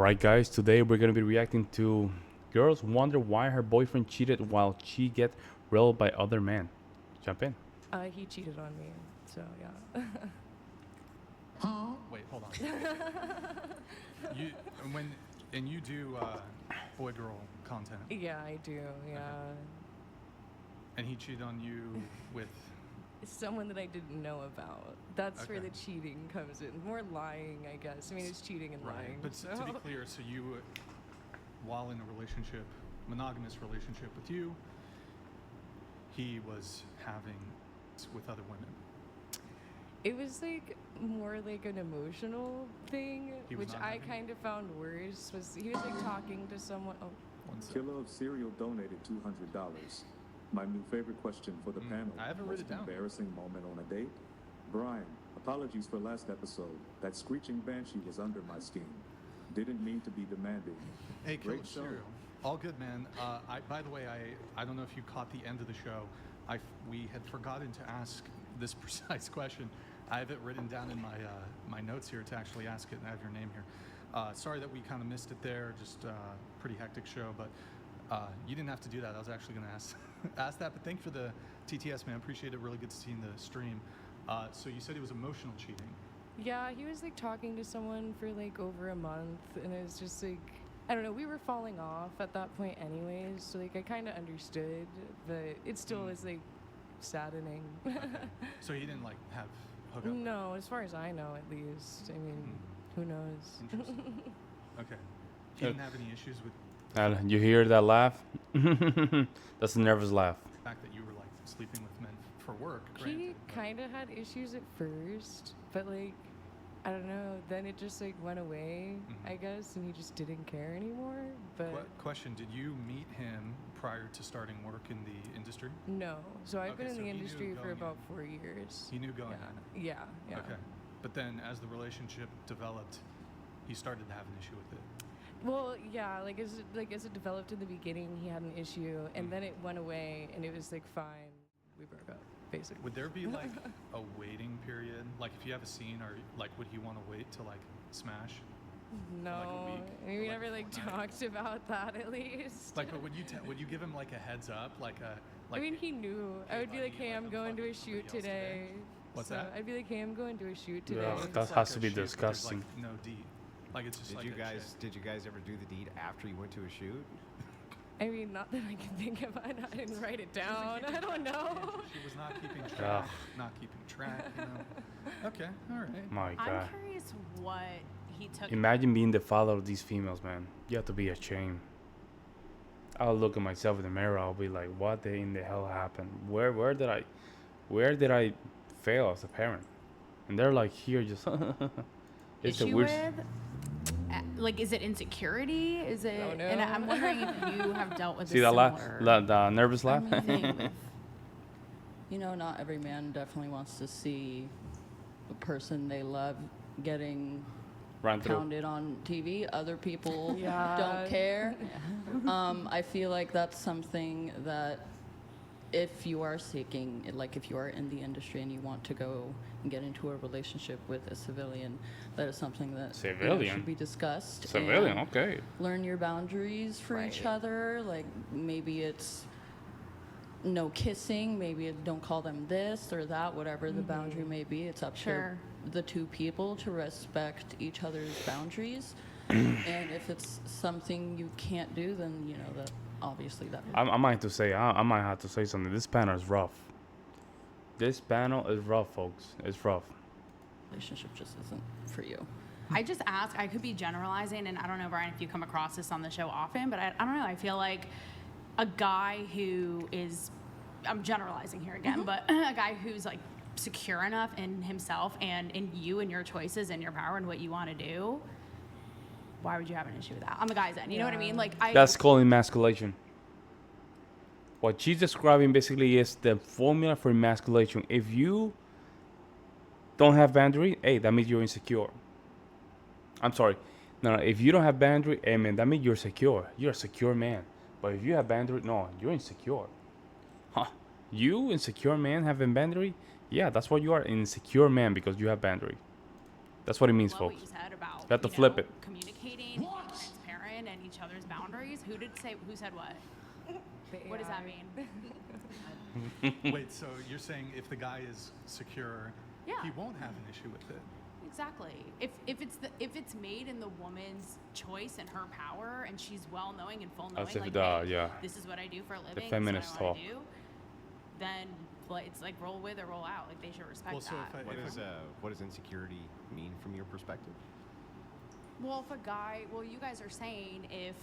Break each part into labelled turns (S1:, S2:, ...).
S1: Alright guys, today we're going to be reacting to girls wonder why her boyfriend cheated while she get railed by other men. Jump in.
S2: He cheated on me, so yeah.
S3: Huh? Wait, hold on. you do boy-girl content.
S2: Yeah, I do, yeah.
S3: Okay. And he cheated on you with...
S2: Someone that I didn't know about. That's where
S3: Okay.
S2: the cheating comes in. More lying, I guess. I mean, it's cheating and
S3: Right.
S2: lying.
S3: But
S2: so.
S3: to be clear, so you, while in a relationship, monogamous relationship with you, he was having with other women.
S2: It was like more like an emotional thing, which I kind of found worse. Was he was like talking to someone? Oh,
S4: Killer of Cereal donated $200. My new favorite question for the panel.
S3: I haven't written it down.
S4: Embarrassing moment on a date? Brian, apologies for last episode. That screeching banshee was under my skin. Didn't mean to be demanding.
S3: Hey, Killer
S4: Great show.
S3: Cereal. All good, man. By the way, I don't know if you caught the end of the show. We had forgotten to ask this precise question. I have it written down in my notes here to actually ask it, and I have your name here. Sorry that we kind of missed it there. Just pretty hectic show, but you didn't have to do that. I was actually going to ask that, but thank you for the TTS, man. Appreciate it. Really good to see in the stream. So you said it was emotional cheating.
S2: yeah, he was like talking to someone for like over a month, and it was just like, I don't know, we were falling off at that point anyways, so like I kind of understood, but it still was like saddening.
S3: Okay. So he didn't like have hookup?
S2: No, as far as I know, at least. I mean, who knows?
S3: Interesting. Okay. He didn't have any issues with
S1: You hear that laugh? That's a nervous laugh.
S3: the fact that you were like sleeping with men for work.
S2: He
S3: granted, but-
S2: kind of had issues at first, but like, I don't know, then it just like went away, I guess, and he just didn't care anymore. But
S3: Question, did you meet him prior to starting work in the industry?
S2: no, so I've been
S3: Okay,
S2: in
S3: so
S2: the
S3: he knew
S2: industry for
S3: going
S2: about
S3: in.
S2: 4 years.
S3: He knew going
S2: Yeah,
S3: in.
S2: yeah.
S3: Okay. But then as the relationship developed, he started to have an issue with it.
S2: Well, yeah, like as it developed in the beginning, he had an issue, and then it went away, and it was like fine. We broke up, basically.
S3: Would there be like a waiting period? Like if you have a scene, or like would he want to wait to like smash?
S2: No,
S3: like a week,
S2: I mean,
S3: or
S2: we
S3: like
S2: never like
S3: fortnight?
S2: talked about that at least.
S3: Like, but would you give him like a heads up, like a like?
S2: I mean, he knew. I would be like,
S3: buddy,
S2: hey, I'm
S3: I'm
S2: going to a
S3: fucking
S2: shoot
S3: somebody else today."
S2: today.
S3: What's
S2: So
S3: that?
S2: I'd be like, hey, I'm going to a shoot today.
S1: Yeah,
S3: It's
S1: that
S3: like
S1: has
S3: a
S1: to be
S3: shoot, but there's,
S1: disgusting.
S3: like, no deed. Like it's just
S5: Did
S3: like
S5: you
S3: a
S5: guys
S3: chick.
S5: ever do the deed after you went to a shoot?
S2: I mean, not that I can think of. I didn't write it down. I don't know.
S3: She was not keeping
S1: Ugh.
S3: track. Not keeping track. You know. Okay. All right.
S1: My God.
S6: I'm curious what he took.
S1: Imagine being the father of these females, man. You have to be ashamed. I'll look at myself in the mirror. I'll be like, what in the hell happened? Where did I fail as a parent? And they're like here just it's a
S6: issue
S1: weird
S6: with? Like, is it insecurity? Is it?
S2: Don't
S6: And
S2: know.
S6: I'm wondering if you have dealt with
S1: see
S6: a
S1: that
S6: similar
S1: the nervous laugh.
S6: thing with-
S7: You know, not every man definitely wants to see the person they love getting
S1: Run through.
S7: pounded on TV. Other people
S2: Yeah.
S7: don't care. I feel like that's something that if you are seeking, like if you are in the industry and you want to go and get into a relationship with a civilian, that is something that you know,
S1: Civilian?
S7: should be discussed.
S1: Civilian,
S7: and
S1: okay.
S7: learn your boundaries for each
S6: Right.
S7: other. Like maybe it's no kissing, maybe don't call them this or that, whatever the boundary may be. It's up
S6: Sure.
S7: to the two people to respect each other's boundaries. And if it's something you can't do, then you know that obviously that
S1: I might have to say something. This panel is rough. This panel is rough, folks. It's rough.
S7: relationship just isn't for you.
S6: I just ask. I could be generalizing, and I don't know, Brian, if you come across this on the show often, but I don't know. I feel like a guy who is, I'm generalizing here again, but a guy who's like secure enough in himself and in you and your choices and your power and what you want to do. Why would you have an issue with that? On the guy's end, you know what I mean? Like
S1: That's called emasculation. What she's describing basically is the formula for emasculation. If you don't have boundary, hey, that means you're insecure. I'm sorry. No, if you don't have boundary, hey man, that means you're secure. You're a secure man. But if you have boundary, no, you're insecure. Huh? You insecure man having boundary? Yeah, that's what you are, an insecure man because you have boundary. That's what it means,
S6: love
S1: folks.
S6: what you said about
S1: You have to flip it.
S6: communicating, Who said what?
S2: The
S6: What does that
S2: AI.
S6: mean?
S3: Wait, so you're saying if the guy is secure,
S6: Yeah.
S3: he won't have an issue with it?
S6: Exactly. If it's made in the woman's choice and her power, and she's well knowing and full knowing,
S1: As if
S6: like,
S1: the-
S6: hey,
S1: yeah.
S6: this is what I do for a living, this is
S1: feminist
S6: what I wanna
S1: talk.
S6: do, then like, it's like roll with or roll out. Like they should respect
S3: Well, so
S6: that.
S5: What does insecurity mean from your perspective?
S6: Well, if a guy, you guys are saying if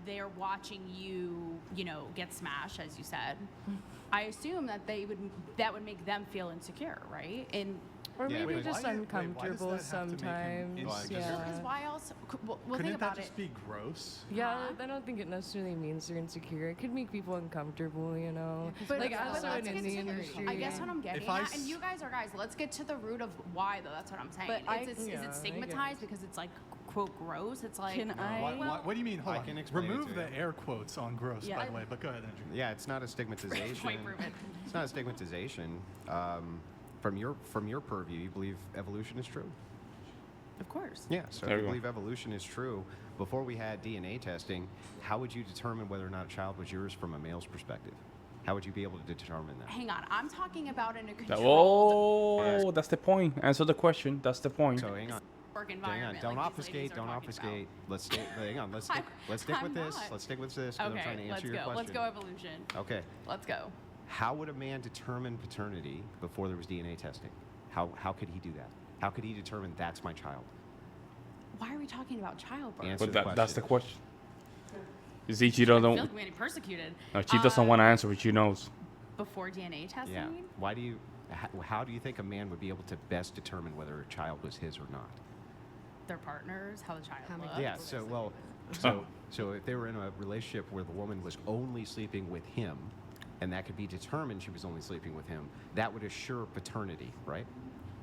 S6: they're watching you, get smashed, as you said, I assume that that would make them feel insecure, right? And
S2: Or
S5: Yeah,
S2: maybe
S5: wait,
S2: just
S3: why does
S2: uncomfortable
S3: that have to make him
S2: sometimes.
S3: insecure?
S2: Yeah.
S6: because why else? Well,
S3: Couldn't
S6: think
S3: that
S6: about
S3: just
S6: it.
S3: be gross?
S2: Yeah,
S6: Huh?
S2: I don't think it necessarily means they're insecure. It could make people uncomfortable, you know.
S6: But
S2: like
S6: but
S2: outside
S6: let's
S2: in
S6: get
S2: the
S6: to
S2: industry.
S6: I guess what I'm getting
S3: I
S6: at, and you guys are guys, let's get to the root of why, though. That's what I'm saying.
S2: But
S6: Is
S2: I
S6: it
S2: guess.
S6: stigmatized because it's like, quote, gross? It's like,
S7: Can I?
S3: What do you mean? Hold
S5: I
S3: on.
S5: can explain it
S3: Remove
S5: to
S3: the
S5: you.
S3: air quotes on gross,
S7: Yeah.
S3: by the way, but go ahead, Andrew.
S5: Yeah, it's not a stigmatization.
S6: Point proven.
S5: It's not a stigmatization. From your purview, you believe evolution is true.
S6: Of course.
S5: Yeah. So
S1: There
S5: if
S1: you
S5: you
S1: go.
S5: believe evolution is true, before we had DNA testing, how would you determine whether or not a child was yours from a male's perspective? How would you be able to determine that?
S6: Hang on, I'm talking about in a
S1: That-
S6: controlled
S1: oh, that's the point. Answer the question. That's the point.
S5: So hang on.
S6: work
S5: Hang
S6: environment.
S5: on. Don't
S6: like these ladies
S5: obfuscate.
S6: are
S5: Don't
S6: talking
S5: obfuscate.
S6: about.
S5: Let's stick. Hang on. Let's stick
S6: I'm
S5: with this.
S6: not.
S5: Let's stick with this because I'm trying to
S6: Okay,
S5: answer
S6: let's
S5: your
S6: go.
S5: question.
S6: Let's go evolution.
S5: Okay.
S6: Let's go.
S5: How would a man determine paternity before there was DNA testing? How could he do that? How could he determine that's my child?
S6: Why are we talking about childbirth?
S5: Answer
S1: But
S5: the
S1: that's the
S5: question.
S1: question. You see, she
S6: I feel
S1: doesn't.
S6: like we're getting persecuted.
S1: No, she doesn't want to answer what she knows.
S6: Before DNA testing?
S5: Yeah. Why do you? How do you think a man would be able to best determine whether a child was his or not?
S6: Their partners, how the child
S7: How many
S6: looks.
S5: Yeah. So well. So if they were in a relationship where the woman was only sleeping with him, and that could be determined she was only sleeping with him, that would assure paternity, right?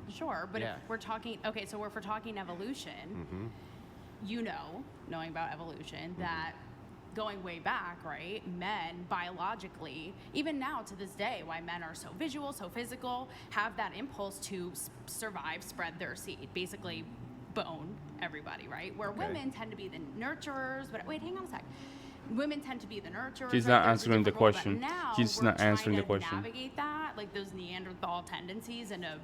S6: Sure, but
S5: Yeah.
S6: if we're talking, okay, so if we're talking evolution,
S5: Mm-hmm.
S6: knowing about evolution, that going way back, right, men biologically, even now to this day, why men are so visual, so physical, have that impulse to survive, spread their seed, basically bone everybody, right? Where
S5: Okay.
S6: women tend to be the nurturers, but wait, hang on a sec. Women tend to be the nurturers.
S1: She's
S6: right?
S1: not
S6: There's a
S1: answering the
S6: different role, but
S1: question.
S6: now
S1: She's
S6: we're
S1: not
S6: trying
S1: answering the
S6: to
S1: question.
S6: Navigate that, like those Neanderthal tendencies in a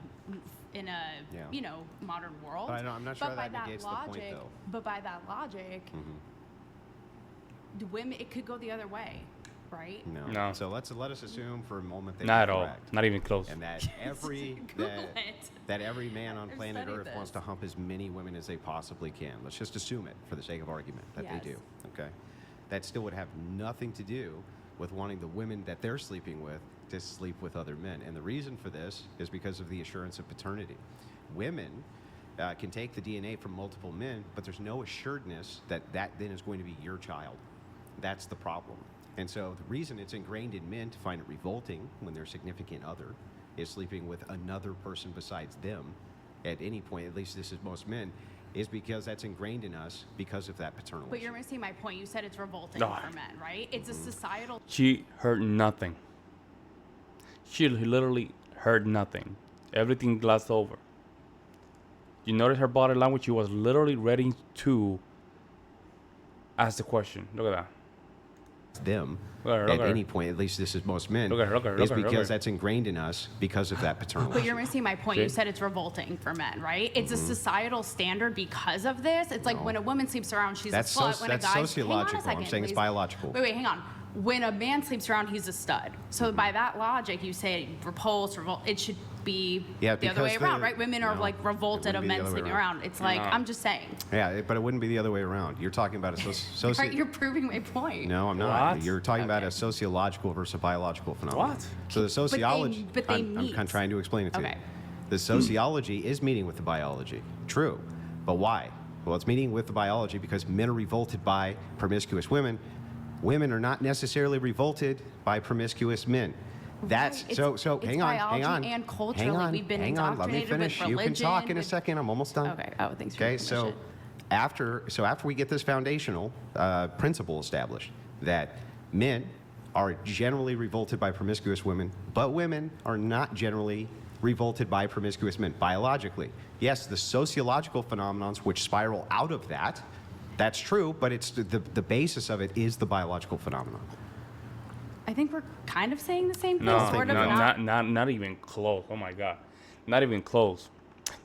S5: Yeah.
S6: modern world.
S5: But I'm not sure
S6: But by
S5: that negates the point,
S6: logic,
S5: though.
S6: But by that logic, the women, it could go the other way, right?
S5: No.
S1: No.
S5: So let us assume for a moment that
S1: Not at
S5: you're
S1: all.
S5: correct.
S1: Not even close.
S5: And that every
S6: Google
S5: that,
S6: it.
S5: that every man on
S6: I've
S5: planet
S6: studied
S5: Earth wants
S6: this.
S5: to hump as many women as they possibly can. Let's just assume it for the sake of argument that
S6: Yes.
S5: they do. Okay. That still would have nothing to do with wanting the women that they're sleeping with to sleep with other men. And the reason for this is because of the assurance of paternity. Women can take the DNA from multiple men, but there's no assuredness that that then is going to be your child. That's the problem. And so the reason it's ingrained in men to find it revolting when their significant other is sleeping with another person besides them at any point, at least this is most men, is because that's ingrained in us because of that paternal
S6: But
S5: issue.
S6: you're missing my point. You said it's revolting
S1: No.
S6: for men, right? It's a societal.
S1: She heard nothing. She literally heard nothing. Everything glossed over. You notice her body language? She was literally ready to ask the question. Look at that.
S5: them
S1: Look at her, look
S5: at
S1: at her.
S5: any point, at least this is most men,
S1: Look at her, look at her,
S5: is
S1: look at her, look at
S5: because
S1: her.
S5: that's ingrained in us because of that paternal
S6: But
S5: issue.
S6: you're missing my point. You
S1: See?
S6: said it's revolting for men, right? It's a societal standard because of this. It's like
S5: No.
S6: when a woman sleeps around, she's
S5: That's
S6: a slut.
S5: soci-
S6: When a
S5: that's
S6: guy,
S5: sociological.
S6: Hang on a
S5: I'm
S6: second,
S5: saying it's
S6: please.
S5: biological.
S6: Wait, hang on. When a man sleeps around, he's a stud. So by that logic, you say repulse, revolt. It should be
S5: Yeah,
S6: the other way
S5: because
S6: around,
S5: the-
S6: right? Women are
S5: no,
S6: like
S5: it
S6: revolted
S5: wouldn't
S6: of
S5: be the
S6: men
S5: other way
S6: sleeping
S5: around.
S6: around. It's like
S1: No.
S6: I'm just saying.
S5: Yeah, but it wouldn't be the other way around. You're talking about a
S6: Right, you're proving my point.
S5: No, I'm not.
S1: What?
S5: You're talking about
S6: Okay.
S5: a sociological versus a biological phenomenon.
S1: What?
S5: So the sociology.
S6: but they
S5: I'm
S6: meet.
S5: kind of trying to explain it to
S6: Okay.
S5: you. The sociology is meeting with the biology. True. But why? Well, it's meeting with the biology because men are revolted by promiscuous women. Women are not necessarily revolted by promiscuous men. That's
S6: Right.
S5: so.
S6: It's
S5: Hang on, hang on,
S6: biology and culturally.
S5: hang on,
S6: We've been
S5: hang on. Let me
S6: indoctrinated with
S5: finish. You can talk in
S6: religion,
S5: a
S6: with-
S5: second. I'm almost done.
S6: Okay. Oh, thanks for
S5: Okay,
S6: your
S5: so
S6: permission.
S5: after we get this foundational principle established that men are generally revolted by promiscuous women, but women are not generally revolted by promiscuous men biologically. Yes, the sociological phenomenons which spiral out of that That's true, but it's the basis of it is the biological phenomenon.
S6: I think we're kind of saying the same thing,
S1: No,
S6: sort of.
S1: not even close. Oh my god, not even close.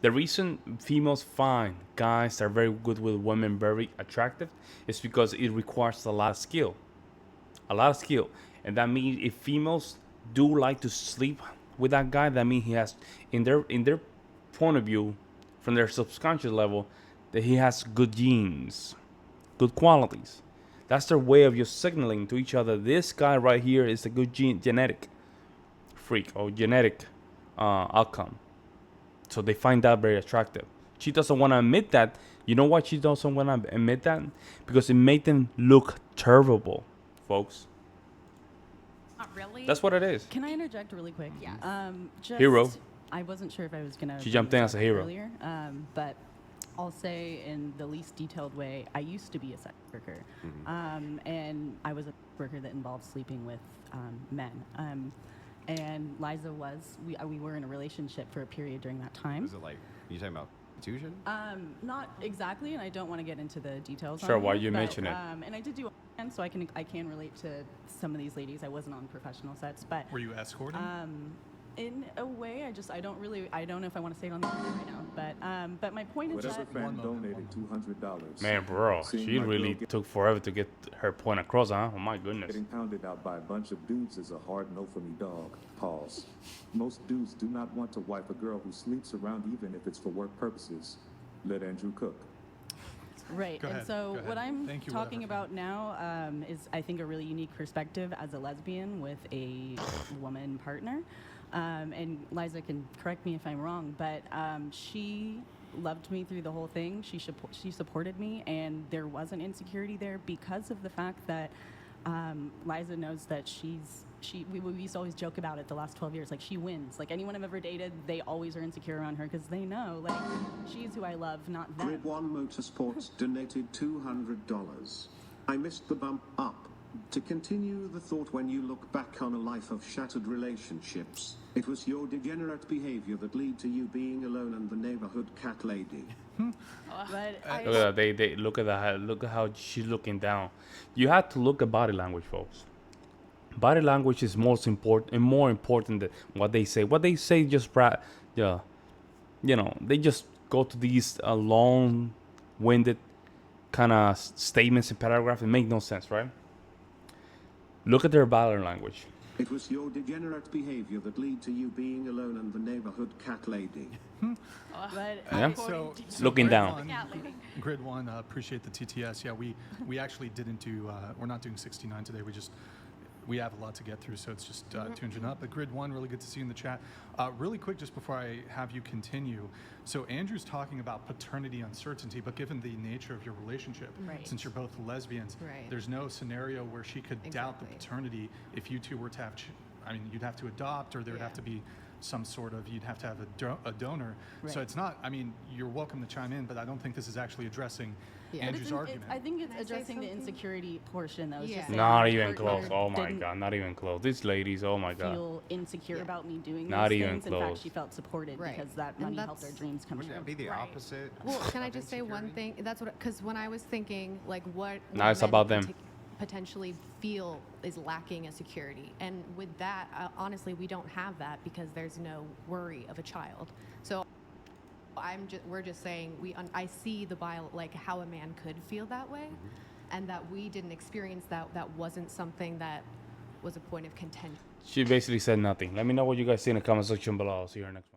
S1: The reason females find guys that are very good with women very attractive is because it requires a lot of skill, and that means if females do like to sleep with that guy, that means he has in their point of view, from their subconscious level, that he has good genes, good qualities. That's their way of just signaling to each other, this guy right here is a good genetic freak or genetic outcome. So they find that very attractive. She doesn't want to admit that. You know why she doesn't want to admit that? Because it made them look terrible, folks.
S6: Not really.
S1: That's what it is.
S8: Can I interject really quick?
S6: Yes.
S8: Just,
S1: Hero.
S8: I wasn't sure if I was gonna.
S1: She jumped in as a hero.
S8: Earlier, but I'll say in the least detailed way, I used to be a sex worker, and I was a worker that involved sleeping with men. And Liza we were in a relationship for a period during that time.
S5: Is it like, you talking about contusion?
S8: Not exactly, and I don't want to get into the details.
S1: Sure,
S8: on
S1: why
S8: it,
S1: you
S8: but,
S1: mention it.
S8: And I did do, and so I can relate to some of these ladies. I wasn't on professional sets, but
S3: Were you escorting?
S8: in a way, I don't know if I want to say it on the air right now, but my point is
S4: Whatever
S8: that
S4: fan donated $200.
S1: Man, bro,
S4: Seeing
S1: she
S4: my girl
S1: really took forever to get her point across, huh? Oh my goodness.
S4: Getting pounded out by a bunch of dudes is a hard no for me, dog. Pause. Most dudes do not want to wife a girl who sleeps around even if it's for work purposes. Let Andrew cook.
S8: right.
S3: Go
S8: And
S3: ahead,
S8: so
S3: go ahead.
S8: what I'm
S3: Thank you,
S8: talking
S3: whatever.
S8: about now is, I think, a really unique perspective as a lesbian with a woman partner. And Liza can correct me if I'm wrong, but she loved me through the whole thing. She supported me, and there was an insecurity there because of the fact that Liza knows that we used to always joke about it the last 12 years. Like, she wins. Like, anyone I've ever dated, they always are insecure around her because they know, like, she's who I love, not them.
S9: Grid One Motorsports donated $200. I missed the bump up. To continue the thought, when you look back on a life of shattered relationships, it was your degenerate behavior that led to you being alone and the neighborhood cat lady.
S8: But
S1: Look at that. They look at that. Look at how she's looking down. You have to look at body language, folks. Body language is more important than what they say. What they say just they just go to these long-winded kind of statements and paragraphs and make no sense, right? Look at their body language.
S9: It was your degenerate behavior that led to you being alone and the neighborhood cat lady.
S8: but
S1: Yeah.
S3: So
S1: Looking
S3: Grid
S1: down.
S3: One, Grid One, appreciate the TTS. Yeah, we actually didn't do. We're not doing 69 today. We have a lot to get through, so it's just tuning up. But Grid One, really good to see you in the chat. Really quick, just before I have you continue. So Andrew's talking about paternity uncertainty, but given the nature of your relationship,
S2: Right.
S3: since you're both lesbians,
S2: Right.
S3: there's no scenario where she could doubt the
S2: Exactly.
S3: paternity if you two were to have. You'd have to adopt, or there would have to be some sort of. You'd have to have a donor. So
S8: Right.
S3: it's not. I mean, you're welcome to chime in, but I don't think this is actually addressing
S2: Yeah.
S8: But
S3: Andrew's
S8: isn't it-
S3: argument.
S8: I think it's
S2: Can I say
S8: addressing the
S2: something?
S8: insecurity portion that was
S2: Yeah.
S8: just saying
S1: Not
S8: my
S1: even
S8: partner
S1: close. Oh my
S8: didn't
S1: god, not even close. These ladies, oh my god.
S8: feel insecure
S2: Yeah.
S8: about me doing
S1: Not
S8: these
S1: even
S8: things. In
S1: close.
S8: fact, she felt supported
S2: Right.
S8: because that
S2: And
S8: money helped our
S2: that's-
S8: dreams come
S5: Wouldn't
S8: true.
S5: that be the
S6: Right.
S5: opposite?
S2: Well, can I
S5: of
S2: just say one
S5: insecurity?
S2: thing? That's what, because when I was thinking, like, what
S1: Now it's
S2: men
S1: about them.
S2: potentially feel is lacking a security, and with that, honestly, we don't have that because there's no worry of a child. So we're just saying I see like how a man could feel that way, and that we didn't experience that. That wasn't something that was a point of contention.
S1: She basically said nothing. Let me know what you guys see in the comment section below. I'll see you next one.